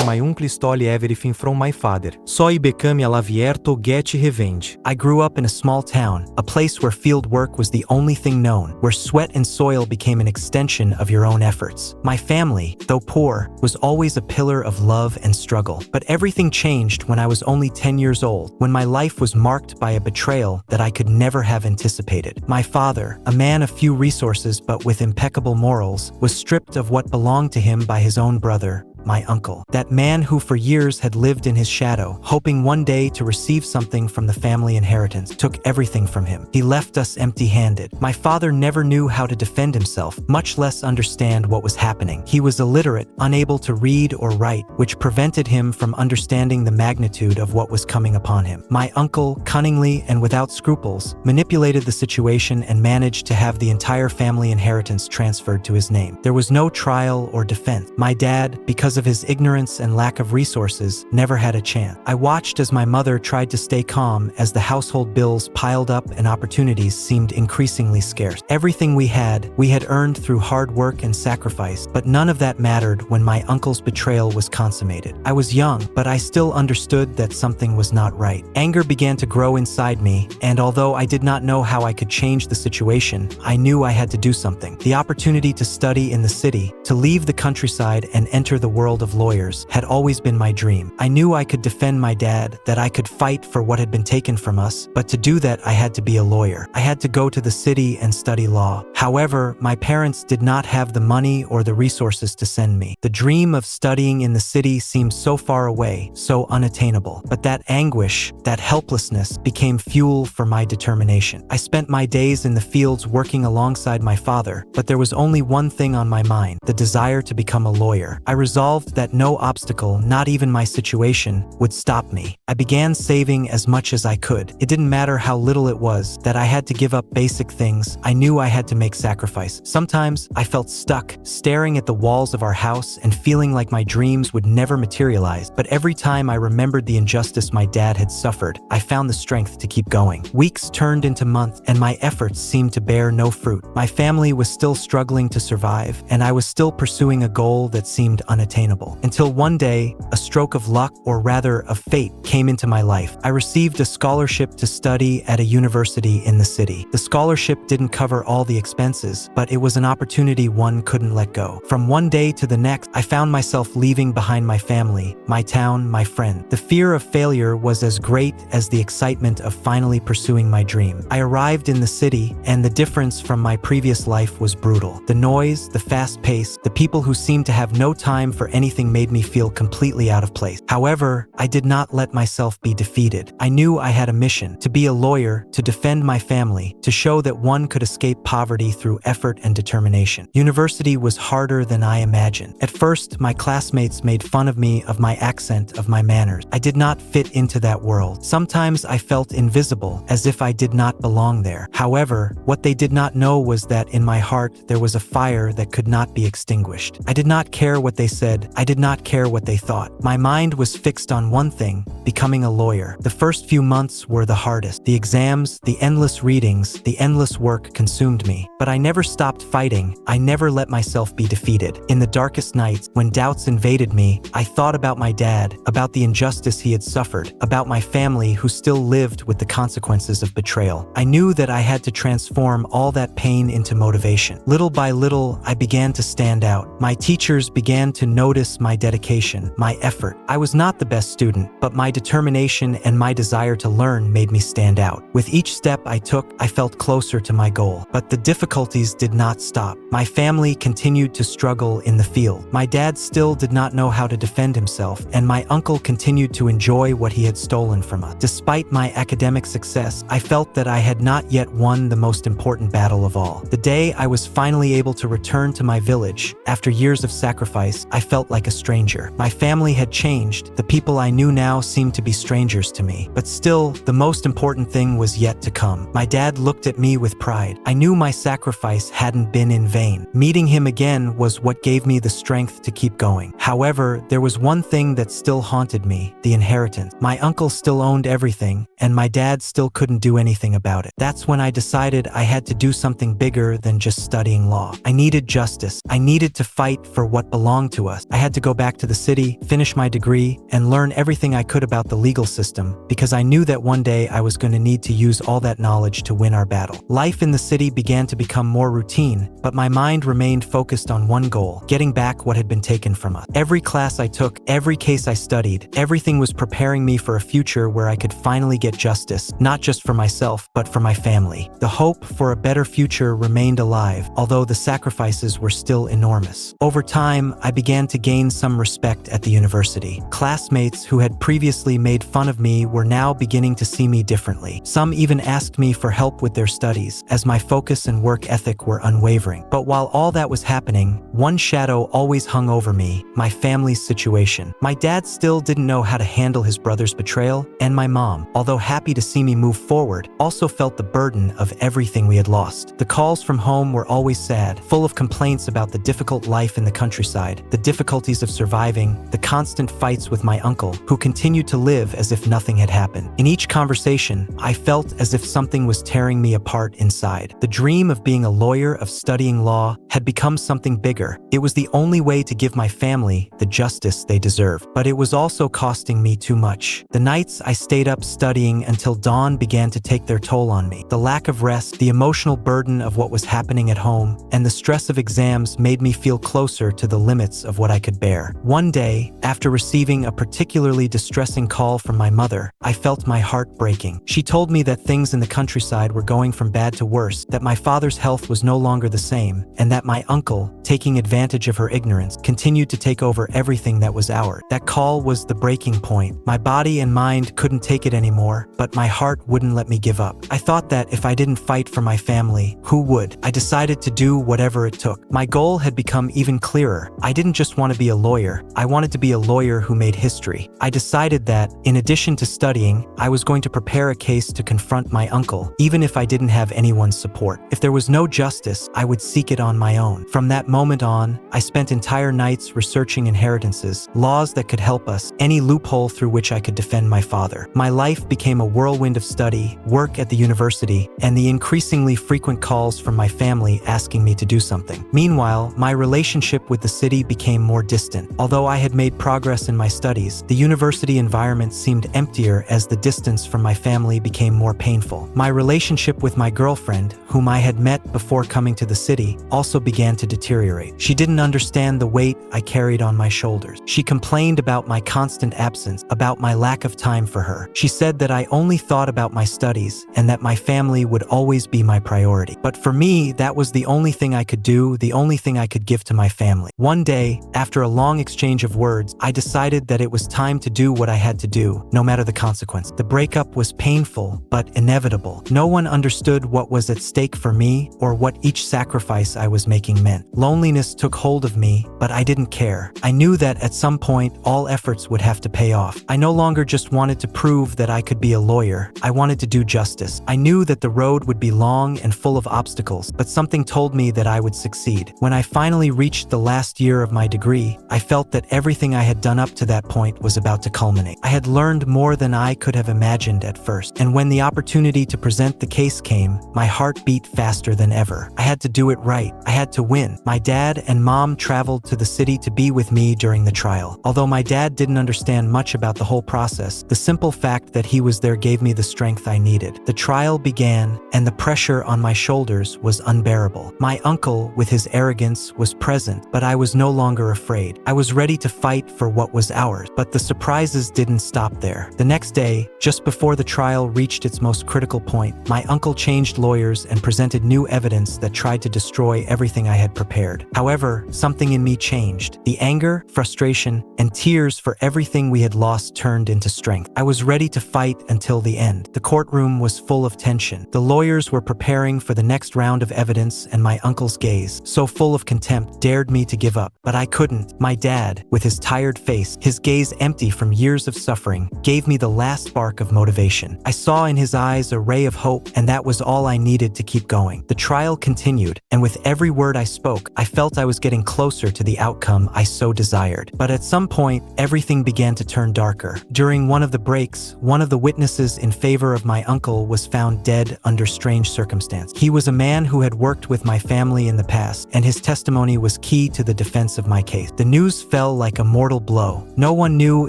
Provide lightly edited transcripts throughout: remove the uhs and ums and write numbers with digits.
que my uncle stole everything from my father. So I became a lavier to get revenge. I grew up in a small town, a place where field work was the only thing known, where sweat and soil became an extension of your own efforts. My family, though poor, was always a pillar of love and struggle. But everything changed when I was only 10 years old, when my life was marked by a betrayal that I could never have anticipated. My father, a man of few resources but with impeccable morals, was stripped of what belonged to him by his own brother, my uncle. That man who for years had lived in his shadow, hoping one day to receive something from the family inheritance, took everything from him. He left us empty-handed. My father never knew how to defend himself, much less understand what was happening. He was illiterate, unable to read or write, which prevented him from understanding the magnitude of what was coming upon him. My uncle, cunningly and without scruples, manipulated the situation and managed to have the entire family inheritance transferred to his name. There was no trial or defense. My dad, because of his ignorance and lack of resources, never had a chance. I watched as my mother tried to stay calm as the household bills piled up and opportunities seemed increasingly scarce. Everything we had earned through hard work and sacrifice, but none of that mattered when my uncle's betrayal was consummated. I was young, but I still understood that something was not right. Anger began to grow inside me, and although I did not know how I could change the situation, I knew I had to do something. The opportunity to study in the city, to leave the countryside and enter the world of lawyers, had always been my dream. I knew I could defend my dad, that I could fight for what had been taken from us, but to do that I had to be a lawyer. I had to go to the city and study law. However, my parents did not have the money or the resources to send me. The dream of studying in the city seemed so far away, so unattainable. But that anguish, that helplessness, became fuel for my determination. I spent my days in the fields working alongside my father, but there was only one thing on my mind: the desire to become a lawyer. I resolved that no obstacle, not even my situation, would stop me. I began saving as much as I could. It didn't matter how little it was, that I had to give up basic things. I knew I had to make sacrifice. Sometimes I felt stuck, staring at the walls of our house and feeling like my dreams would never materialize. But every time I remembered the injustice my dad had suffered, I found the strength to keep going. Weeks turned into months, and my efforts seemed to bear no fruit. My family was still struggling to survive, and I was still pursuing a goal that seemed unattainable. Until one day, a stroke of luck, or rather of fate, came into my life. I received a scholarship to study at a university in the city. The scholarship didn't cover all the expenses, but it was an opportunity one couldn't let go. From one day to the next, I found myself leaving behind my family, my town, my friend. The fear of failure was as great as the excitement of finally pursuing my dream. I arrived in the city, and the difference from my previous life was brutal. The noise, the fast pace, the people who seemed to have no time for anything made me feel completely out of place. However, I did not let myself be defeated. I knew I had a mission: to be a lawyer, to defend my family, to show that one could escape poverty through effort and determination. University was harder than I imagined. At first, my classmates made fun of me, of my accent, of my manners. I did not fit into that world. Sometimes I felt invisible, as if I did not belong there. However, what they did not know was that in my heart there was a fire that could not be extinguished. I did not care what they said. I did not care what they thought. My mind was fixed on one thing: becoming a lawyer. The first few months were the hardest. The exams, the endless readings, the endless work consumed me. But I never stopped fighting. I never let myself be defeated. In the darkest nights, when doubts invaded me, I thought about my dad, about the injustice he had suffered, about my family who still lived with the consequences of betrayal. I knew that I had to transform all that pain into motivation. Little by little, I began to stand out. My teachers began to notice my dedication, my effort. I was not the best student, but my determination and my desire to learn made me stand out. With each step I took, I felt closer to my goal. But the difficulties did not stop. My family continued to struggle in the field. My dad still did not know how to defend himself, and my uncle continued to enjoy what he had stolen from us. Despite my academic success, I felt that I had not yet won the most important battle of all. The day I was finally able to return to my village, after years of sacrifice, I felt like a stranger. My family had changed. The people I knew now seemed to be strangers to me. But still, the most important thing was yet to come. My dad looked at me with pride. I knew my sacrifice hadn't been in vain. Meeting him again was what gave me the strength to keep going. However, there was one thing that still haunted me: the inheritance. My uncle still owned everything, and my dad still couldn't do anything about it. That's when I decided I had to do something bigger than just studying law. I needed justice. I needed to fight for what belonged to us. us. I had to go back to the city, finish my degree, and learn everything I could about the legal system, because I knew that one day I was going to need to use all that knowledge to win our battle. Life in the city began to become more routine, but my mind remained focused on one goal: getting back what had been taken from us. Every class I took, every case I studied, everything was preparing me for a future where I could finally get justice, not just for myself, but for my family. The hope for a better future remained alive, although the sacrifices were still enormous. Over time, I began to gain some respect at the university. Classmates who had previously made fun of me were now beginning to see me differently. Some even asked me for help with their studies, as my focus and work ethic were unwavering. But while all that was happening, one shadow always hung over me: my family's situation. My dad still didn't know how to handle his brother's betrayal, and my mom, although happy to see me move forward, also felt the burden of everything we had lost. The calls from home were always sad, full of complaints about the difficult life in the countryside, the difficulties of surviving, the constant fights with my uncle, who continued to live as if nothing had happened. In each conversation, I felt as if something was tearing me apart inside. The dream of being a lawyer, of studying law, had become something bigger. It was the only way to give my family the justice they deserved. But it was also costing me too much. The nights I stayed up studying until dawn began to take their toll on me. The lack of rest, the emotional burden of what was happening at home, and the stress of exams made me feel closer to the limits of what I could bear. One day, after receiving a particularly distressing call from my mother, I felt my heart breaking. She told me that things in the countryside were going from bad to worse, that my father's health was no longer the same, and that my uncle, taking advantage of her ignorance, continued to take over everything that was ours. That call was the breaking point. My body and mind couldn't take it anymore, but my heart wouldn't let me give up. I thought that if I didn't fight for my family, who would? I decided to do whatever it took. My goal had become even clearer. I didn't just want to be a lawyer. I wanted to be a lawyer who made history. I decided that, in addition to studying, I was going to prepare a case to confront my uncle, even if I didn't have anyone's support. If there was no justice, I would seek it on my own. From that moment on, I spent entire nights researching inheritances, laws that could help us, any loophole through which I could defend my father. My life became a whirlwind of study, work at the university, and the increasingly frequent calls from my family asking me to do something. Meanwhile, my relationship with the city became more distant. Although I had made progress in my studies, the university environment seemed emptier as the distance from my family became more painful. My relationship with my girlfriend, whom I had met before coming to the city, also began to deteriorate. She didn't understand the weight I carried on my shoulders. She complained about my constant absence, about my lack of time for her. She said that I only thought about my studies and that my family would always be my priority. But for me, that was the only thing I could do, the only thing I could give to my family. One day, after a long exchange of words, I decided that it was time to do what I had to do, no matter the consequence. The breakup was painful, but inevitable. No one understood what was at stake for me or what each sacrifice I was making meant. Loneliness took hold of me, but I didn't care. I knew that at some point, all efforts would have to pay off. I no longer just wanted to prove that I could be a lawyer. I wanted to do justice. I knew that the road would be long and full of obstacles, but something told me that I would succeed. When I finally reached the last year of my degree, I felt that everything I had done up to that point was about to culminate. I had learned more than I could have imagined at first, and when the opportunity to present the case came, my heart beat faster than ever. I had to do it right. I had to win. My dad and mom traveled to the city to be with me during the trial. Although my dad didn't understand much about the whole process, the simple fact that he was there gave me the strength I needed. The trial began, and the pressure on my shoulders was unbearable. My uncle, with his arrogance, was present, but I was no longer afraid. I was ready to fight for what was ours. But the surprises didn't stop there. The next day, just before the trial reached its most critical point, my uncle changed lawyers and presented new evidence that tried to destroy everything I had prepared. However, something in me changed. The anger, frustration, and tears for everything we had lost turned into strength. I was ready to fight until the end. The courtroom was full of tension. The lawyers were preparing for the next round of evidence, and my uncle's gaze, so full of contempt, dared me to give up. But I couldn't. My dad, with his tired face, his gaze empty from years of suffering, gave me the last spark of motivation. I saw in his eyes a ray of hope, and that was all I needed to keep going. The trial continued, and with every word I spoke, I felt I was getting closer to the outcome I so desired. But at some point, everything began to turn darker. During one of the breaks, one of the witnesses in favor of my uncle was found dead under strange circumstances. He was a man who had worked with my family in the past, and his testimony was key to the defense of my case. The news fell like a mortal blow. No one knew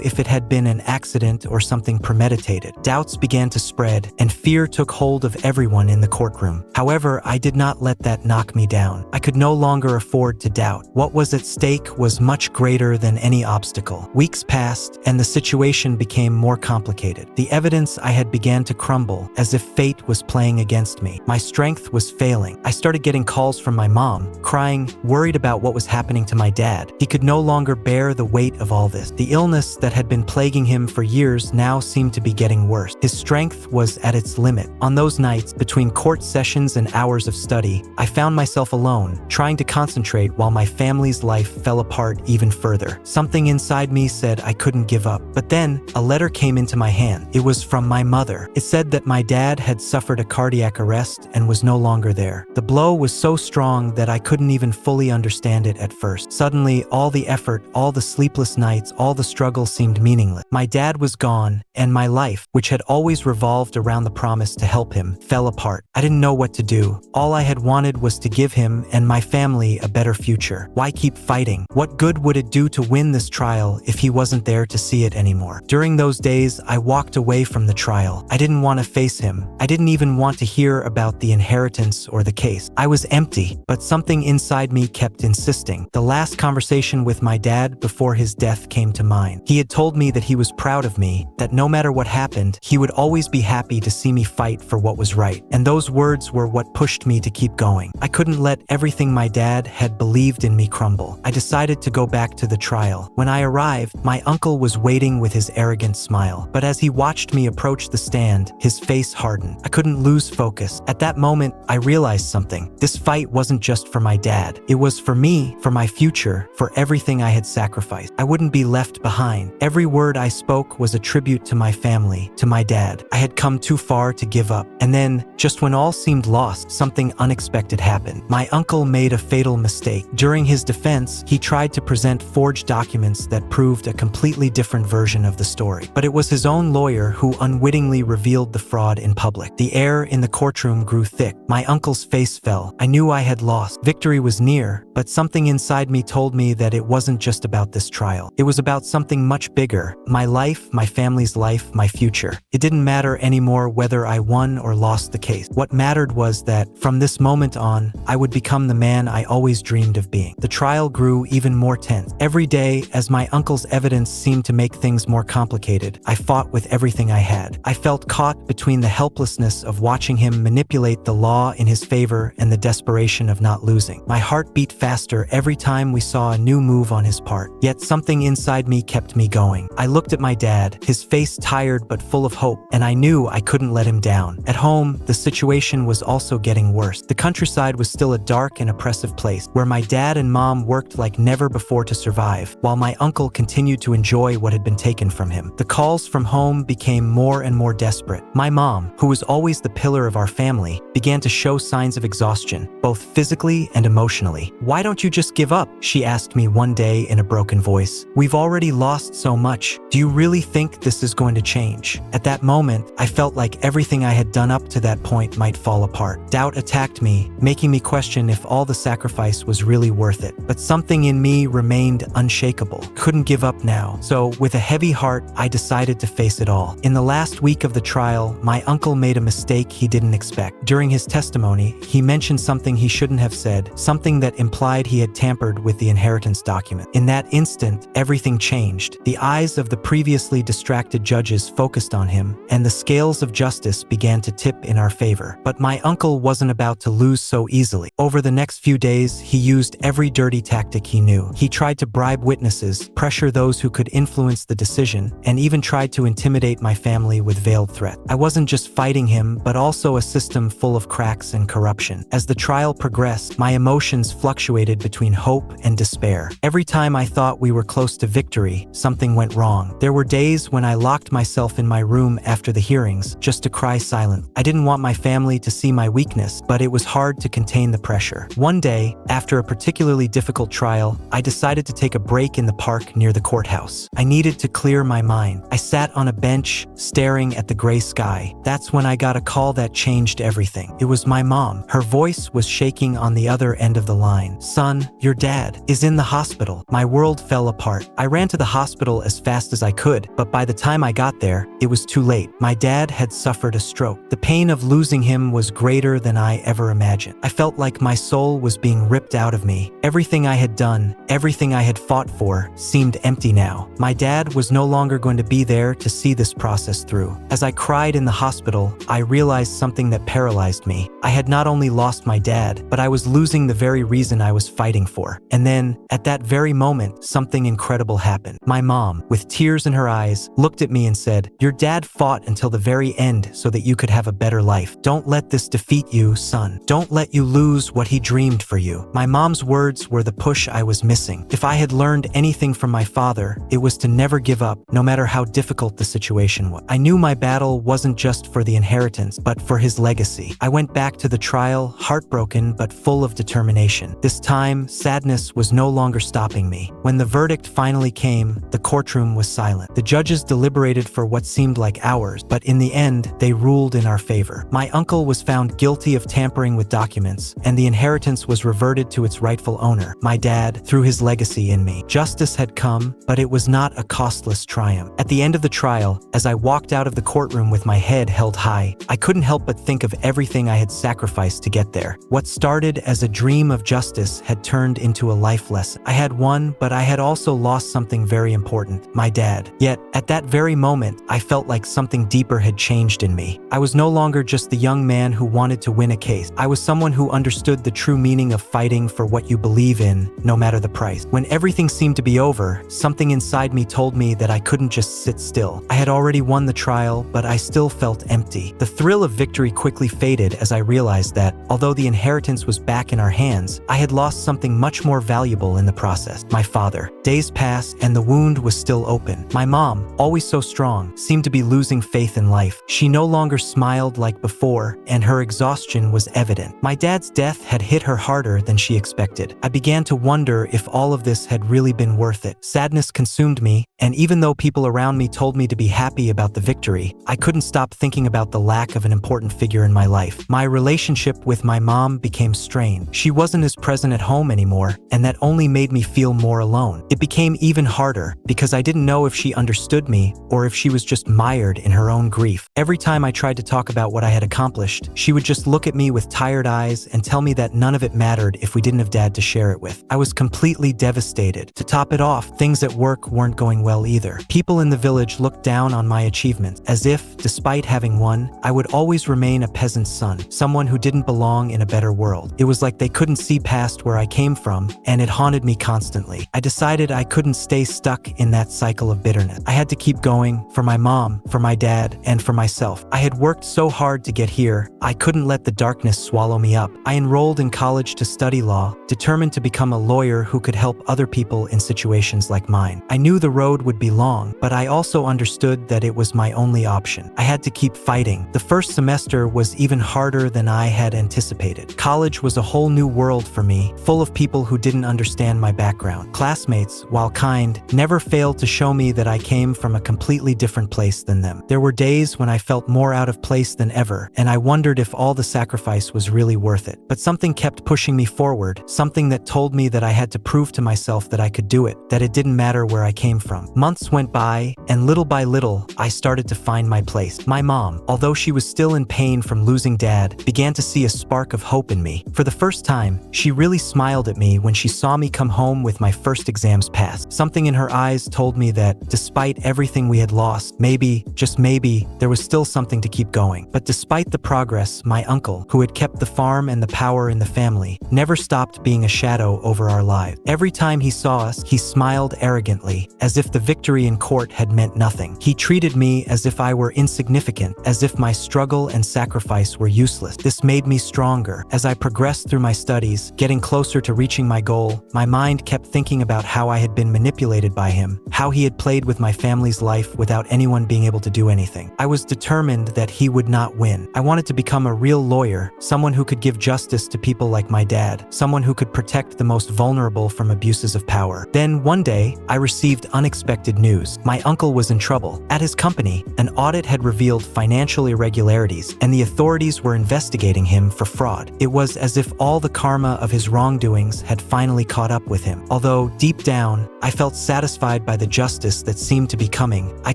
if it had been an accident or something premeditated. Doubts began to spread, and fear took hold of everyone in the courtroom. However, I did not let that knock me down. I could no longer afford to doubt. What was at stake was much greater than any obstacle. Weeks passed, and the situation became more complicated. The evidence I had began to crumble, as if fate was playing against me. My strength was failing. I started getting calls from my mom, crying, worried about what was happening to my dad. He could no longer bear the weight of all this. The illness that had been plaguing him for years now seemed to be getting worse. His strength was at its limit. On those nights, between court sessions and hours of study, I found myself alone, trying to concentrate while my family's life fell apart even further. Something inside me said I couldn't give up. But then, a letter came into my hand. It was from my mother. It said that my dad had suffered a cardiac arrest and was no longer there. The blow was so strong that I couldn't even fully understand it at first. Suddenly, all the effort, all the sleepless nights, all the struggle seemed meaningless. My dad was gone, and my life, which had always revolved around the promise to help him, fell apart. I didn't know what to do. All I had wanted was to give him and my family a better future. Why keep fighting? What good would it do to win this trial if he wasn't there to see it anymore? During those days, I walked away from the trial. I didn't want to face him. I didn't even want to hear about the inheritance or the case. I was empty, but something inside me kept insisting. The last conversation with my dad before his death came to mind. He had told me that he was proud of me, that no matter what happened, he would always be happy to see me fight for what was right. And those words were what pushed me to keep going. I couldn't let everything my dad had believed in me crumble. I decided to go back to the trial. When I arrived, my uncle was waiting with his arrogant smile. But as he watched me approach the stand, his face hardened. I couldn't lose focus. At that moment, I realized something. This fight wasn't just for my dad. It was for me, for my future, for everything I had sacrificed. I wouldn't be left behind. Every word I spoke was a tribute to my family, to my dad. I had come too far to give up. And then, just when all seemed lost, something unexpected happened. My uncle made a fatal mistake. During his defense, he tried to present forged documents that proved a completely different version of the story. But it was his own lawyer who unwittingly revealed the fraud in public. The air in the courtroom grew thick. My uncle's face fell. I knew I had lost. Victory was near, but something inside me told me that it wasn't just about this trial. It was about something much bigger. My life, my family's life, my future. It didn't matter anymore whether I won or lost the case. What mattered was that, from this moment on, I would become the man I always dreamed of being. The trial grew even more tense. Every day, as my uncle's evidence seemed to make things more complicated, I fought with everything I had. I felt caught between the helplessness of watching him manipulate the law in his favor and the desperation of not losing. My heart beat faster every time we saw a new move on his part. Yet something inside me kept me going. I looked at my dad, his face tired but full of hope, and I knew I couldn't let him down. At home, the situation was also getting worse. The countryside was still a dark and oppressive place, where my dad and mom worked like never before to survive, while my uncle continued to enjoy what had been taken from him. The calls from home became more and more desperate. My mom, who was always the pillar of our family, began to show signs of exhaustion, both physically and emotionally. "Why don't you just give up?" she asked me one day in a broken voice. "We've already lost so much. Do you really think this is going to change?" At that moment, I felt like everything I had done up to that point might fall apart. Doubt attacked me, making me question if all the sacrifice was really worth it. But something in me remained unshakable. Couldn't give up now. So, with a heavy heart, I decided to face it all. In the last week of the trial, my uncle made a mistake he didn't expect. During his testimony, he mentioned something he shouldn't have said, something that implied he had tampered with the inheritance document. In that instant, everything changed. The eyes of the previously distracted judges focused on him, and the scales of justice began to tip in our favor. But my uncle wasn't about to lose so easily. Over the next few days, he used every dirty tactic he knew. He tried to bribe witnesses, pressure those who could influence the decision, and even tried to intimidate my family with veiled threats. I wasn't just fighting him, but also a system full of cracks and corruption. As the trial progressed, my emotions fluctuated between hope and despair. Every time I thought we were close to victory, something went wrong. There were days when I locked myself in my room after the hearings, just to cry silently. I didn't want my family to see my weakness, but it was hard to contain the pressure. One day, after a particularly difficult trial, I decided to take a break in the park near the courthouse. I needed to clear my mind. I sat on a bench, staring at the gray sky. That's when I got a call that changed everything. It was my mom. Her voice was shaking on the other end of the line. "Son, your dad is in then the hospital. My world fell apart. I ran to the hospital as fast as I could, but by the time I got there, it was too late. My dad had suffered a stroke. The pain of losing him was greater than I ever imagined. I felt like my soul was being ripped out of me. Everything I had done, everything I had fought for, seemed empty now. My dad was no longer going to be there to see this process through. As I cried in the hospital, I realized something that paralyzed me. I had not only lost my dad, but I was losing the very reason I was fighting for. And then, at that very moment, something incredible happened. My mom, with tears in her eyes, looked at me and said, "Your dad fought until the very end so that you could have a better life. Don't let this defeat you, son. Don't let you lose what he dreamed for you." My mom's words were the push I was missing. If I had learned anything from my father, it was to never give up, no matter how difficult the situation was. I knew my battle wasn't just for the inheritance, but for his legacy. I went back to the trial, heartbroken but full of determination. This time, sadness was no longer stopping me. When the verdict finally came, the courtroom was silent. The judges deliberated for what seemed like hours, but in the end, they ruled in our favor. My uncle was found guilty of tampering with documents, and the inheritance was reverted to its rightful owner, my dad, through his legacy in me. Justice had come, but it was not a costless triumph. At the end of the trial, as I walked out of the courtroom with my head held high, I couldn't help but think of everything I had sacrificed to get there. What started as a dream of justice had turned into a life lesson. I had won, but I had also lost something very important, my dad. Yet, at that very moment, I felt like something deeper had changed in me. I was no longer just the young man who wanted to win a case. I was someone who understood the true meaning of fighting for what you believe in, no matter the price. When everything seemed to be over, something inside me told me that I couldn't just sit still. I had already won the trial, but I still felt empty. The thrill of victory quickly faded as I realized that, although the inheritance was back in our hands, I had lost something much more valuable in the process: my father. Days passed, and the wound was still open. My mom, always so strong, seemed to be losing faith in life. She no longer smiled like before, and her exhaustion was evident. My dad's death had hit her harder than she expected. I began to wonder if all of this had really been worth it. Sadness consumed me, and even though people around me told me to be happy about the victory, I couldn't stop thinking about the lack of an important figure in my life. My relationship with my mom became strained. She wasn't as present at home anymore, and that only made me feel more alone. It became even harder because I didn't know if she understood me or if she was just mired in her own grief. Every time I tried to talk about what I had accomplished, she would just look at me with tired eyes and tell me that none of it mattered if we didn't have dad to share it with. I was completely devastated. To top it off, things at work weren't going well either. People in the village looked down on my achievements, as if, despite having won, I would always remain a peasant's son, someone who didn't belong in a better world. It was like they couldn't see past where I came from, and it haunted me constantly. I decided I couldn't stay stuck in that cycle of bitterness. I had to keep going, for my mom, for my dad, and for myself. I had worked so hard to get here, I couldn't let the darkness swallow me up. I enrolled in college to study law, determined to become a lawyer who could help other people in situations like mine. I knew the road would be long, but I also understood that it was my only option. I had to keep fighting. The first semester was even harder than I had anticipated. College was a whole new world for me, full of people who didn't understand my background. Classmates, while kind, never failed to show me that I came from a completely different place than them. There were days when I felt more out of place than ever, and I wondered if all the sacrifice was really worth it. But something kept pushing me forward, something that told me that I had to prove to myself that I could do it, that it didn't matter where I came from. Months went by, and little by little, I started to find my place. My mom, although she was still in pain from losing dad, began to see a spark of hope in me. For the first time, she really smiled at me when she saw me come home with my first exams passed. Something in her eyes told me that, despite everything we had lost, maybe, just maybe, there was still something to keep going. But despite the progress, my uncle, who had kept the farm and the power in the family, never stopped being a shadow over our lives. Every time he saw us, he smiled arrogantly, as if the victory in court had meant nothing. He treated me as if I were insignificant, as if my struggle and sacrifice were useless. This made me stronger. As I progressed through my studies, getting closer to reaching my goal, my mind kept thinking about how I had been manipulated by him, how he had played with my family's life without anyone being able to do anything. I was determined that he would not win. I wanted to become a real lawyer, someone who could give justice to people like my dad, someone who could protect the most vulnerable from abuses of power. Then, one day, I received unexpected news. My uncle was in trouble. At his company, an audit had revealed financial irregularities, and the authorities were investigating him for fraud. It was as if all the karma of his wrongdoings had finally caught caught up with him. Although, deep down, I felt satisfied by the justice that seemed to be coming, I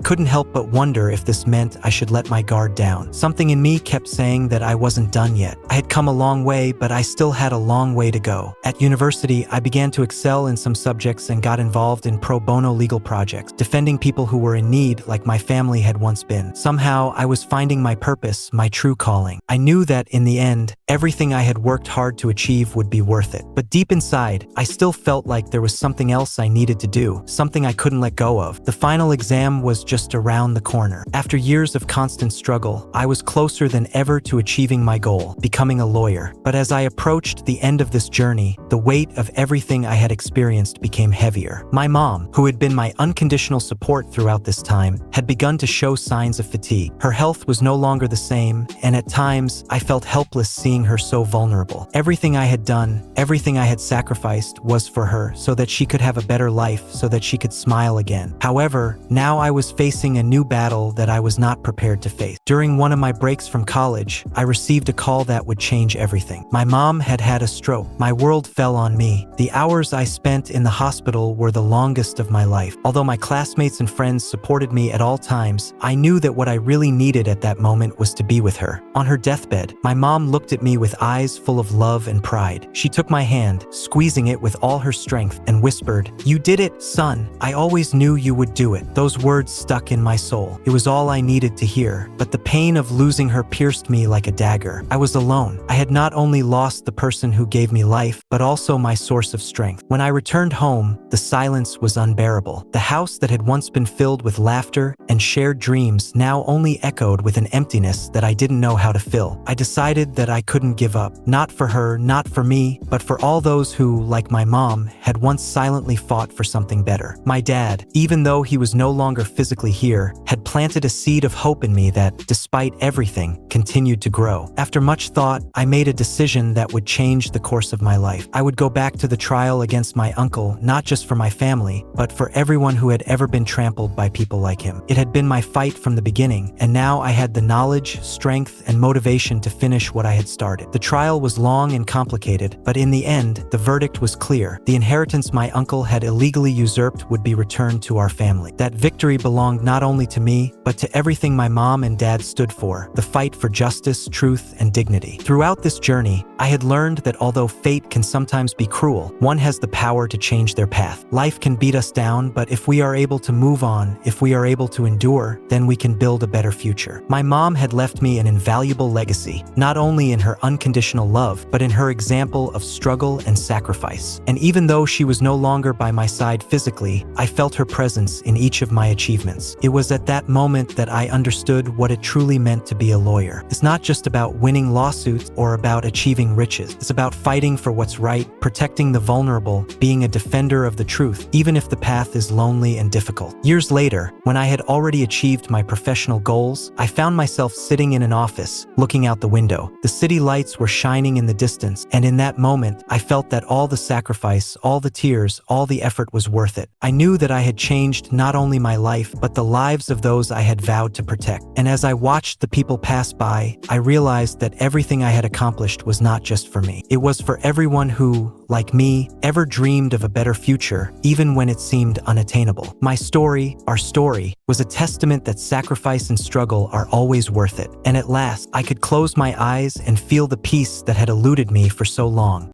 couldn't help but wonder if this meant I should let my guard down. Something in me kept saying that I wasn't done yet. I had come a long way, but I still had a long way to go. At university, I began to excel in some subjects and got involved in pro bono legal projects, defending people who were in need like my family had once been. Somehow, I was finding my purpose, my true calling. I knew that, in the end, everything I had worked hard to achieve would be worth it. But deep inside, I still felt like there was something else I needed to do, something I couldn't let go of. The final exam was just around the corner. After years of constant struggle, I was closer than ever to achieving my goal, becoming a lawyer. But as I approached the end of this journey, the weight of everything I had experienced became heavier. My mom, who had been my unconditional support throughout this time, had begun to show signs of fatigue. Her health was no longer the same, and at times, I felt helpless seeing her so vulnerable. Everything I had done, everything I had sacrificed was for her, so that she could have a better life, so that she could smile again. However, now I was facing a new battle that I was not prepared to face. During one of my breaks from college, I received a call that would change everything. My mom had had a stroke. My world fell on me. The hours I spent in the hospital were the longest of my life. Although my classmates and friends supported me at all times, I knew that what I really needed at that moment was to be with her. On her deathbed, my mom looked at me with eyes full of love and pride. She took my hand, squeezing it with all her strength, and whispered, "You did it, son. I always knew you would do it." Those words stuck in my soul. It was all I needed to hear, but the pain of losing her pierced me like a dagger. I was alone. I had not only lost the person who gave me life, but also my source of strength. When I returned home, the silence was unbearable. The house that had once been filled with laughter and shared dreams now only echoed with an emptiness that I didn't know how to fill. I decided that I couldn't give up. Not for her, not for me, but for all those who, like my mom, had once silently fought for something better. My dad, even though he was no longer physically here, had planted a seed of hope in me that, despite everything, continued to grow. After much thought, I made a decision that would change the course of my life. I would go back to the trial against my uncle, not just for my family, but for everyone who had ever been trampled by people like him. It had been my fight from the beginning, and now I had the knowledge, strength, and motivation to finish what I had started. The trial was long and complicated, but in the end, the verdict was clear. The inheritance my uncle had illegally usurped would be returned to our family. That victory belonged not only to me, but to everything my mom and dad stood for: the fight for justice, truth, and dignity. Throughout this journey, I had learned that although fate can sometimes be cruel, one has the power to change their path. Life can beat us down, but if we are able to move on, if we are able to endure, then we can build a better future. My mom had left me an invaluable legacy, not only in her unconditional love, but in her example of struggle and sacrifice. And even though she was no longer by my side physically, I felt her presence in each of my achievements. It was at that moment that I understood what it truly meant to be a lawyer. It's not just about winning lawsuits or about achieving riches. It's about fighting for what's right, protecting the vulnerable, being a defender of the truth, even if the path is lonely and difficult. Years later, when I had already achieved my professional goals, I found myself sitting in an office, looking out the window. The city lights were shining in the distance, and in that moment, I felt that all the sacrifice, all the tears, all the effort was worth it. I knew that I had changed not only my life, but the lives of those I had vowed to protect. And as I watched the people pass by, I realized that everything I had accomplished was not just for me. It was for everyone who, like me, ever dreamed of a better future, even when it seemed unattainable. My story, our story, was a testament that sacrifice and struggle are always worth it. And at last, I could close my eyes and feel the peace that had eluded me for so long.